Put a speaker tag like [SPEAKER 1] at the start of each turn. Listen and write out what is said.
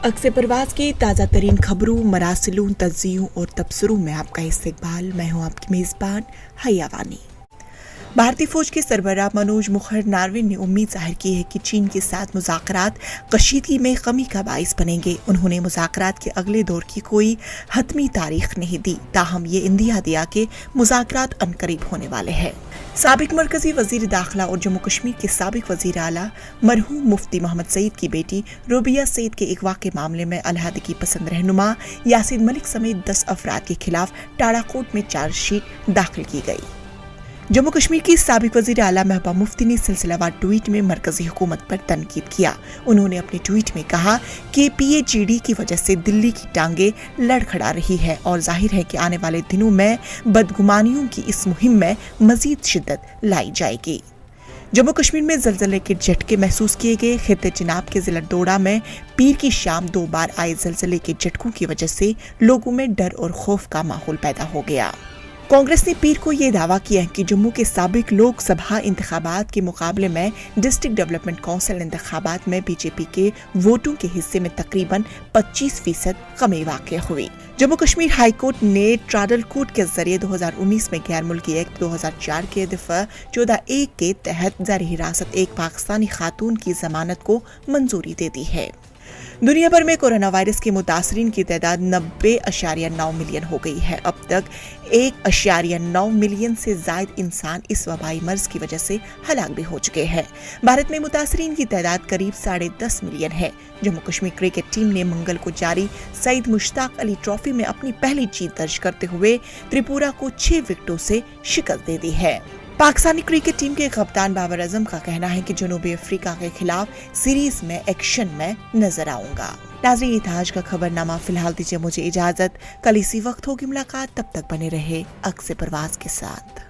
[SPEAKER 1] अक्से परवाज़ की ताज़ा तरीन खबरों, मरासिलों, तज्ज़ियों और तबसरों में आपका इस्तकबाल। मैं हूँ आपकी मेज़बान हैया वानी। भारतीय फौज के सरबराह मनोज मुखर नारविन ने उम्मीद जाहिर की है कि चीन के साथ मुज़ाकरात कशीदगी में कमी का बाइस बनेंगे। उन्होंने मुज़ाकरात के अगले दौर की कोई हतमी तारीख नहीं दी, ताहम ये इंदिया दिया कि मुज़ाकरात अनकरीब होने वाले हैं। साबिक मरकजी वजीर दाखिला और जम्मू कश्मीर के साबिक वजीर आला मरहूम मुफ्ती मोहम्मद सईद की बेटी रोबिया सईद के अगवा के मामले में अलहदगी पसंद रहनुमा यासीन मलिक समेत 10 अफराद के खिलाफ टाड़ाकोट में चार्जशीट दाखिल की गई। जम्मू कश्मीर की साबिक वजीर आला महबूबा मुफ्ती ने सिलसिलावार ट्वीट में मरकजी हुकूमत पर तनकीद किया। उन्होंने अपने ट्वीट में कहा कि PAGD की वजह से दिल्ली की टांगे लड़खड़ा रही है और जाहिर है कि आने वाले दिनों में बदगुमानियों की इस मुहिम में मजीद शिद्दत लाई जाएगी। जम्मू कश्मीर में जलजले के झटके महसूस किए गए। खित्ते चिनाब के जिला डोडा में पीर की शाम 2 बार आए जलजले के झटकों की वजह से लोगों में डर और खौफ का माहौल पैदा हो गया। कांग्रेस ने पीर को ये दावा किया है कि जम्मू के साबिक लोकसभा इंतखाबात के मुकाबले में डिस्ट्रिक्ट डेवलपमेंट काउंसिल इंतखाबात में बीजेपी के वोटों के हिस्से में तकरीबन 25% कमी वाक़या हुई। जम्मू कश्मीर हाई कोर्ट ने ट्राडल कोर्ट के जरिए 2019 में गैर मुल्की एक्ट 2004 के दफा 14(1) के तहत ज़र हिरासत एक पाकिस्तानी खातून की जमानत को मंजूरी दे दी है। दुनिया भर में कोरोना वायरस के मुतासरीन की तादाद 90.9 मिलियन हो गई है। अब तक 1.9 मिलियन से जायद इंसान इस वबाई मर्ज की वजह से हलाक भी हो चुके हैं। भारत में मुतासरीन की तादाद करीब 10.5 मिलियन है। जम्मू कश्मीर क्रिकेट टीम ने मंगल को जारी सईद मुश्ताक अली ट्रॉफी में अपनी पहली जीत दर्ज करते हुए त्रिपुरा को 6 विकेटों से शिकस्त दे दी है। पाकिस्तानी क्रिकेट टीम के कप्तान बाबर आजम का कहना है कि जनूबी अफ्रीका के खिलाफ सीरीज में एक्शन में नजर आऊंगा। नाज़रीन, ये था आज का खबरनामा। फिलहाल दीजिए मुझे इजाजत। कल इसी वक्त होगी मुलाकात, तब तक बने रहे अक्से परवाज़ के साथ।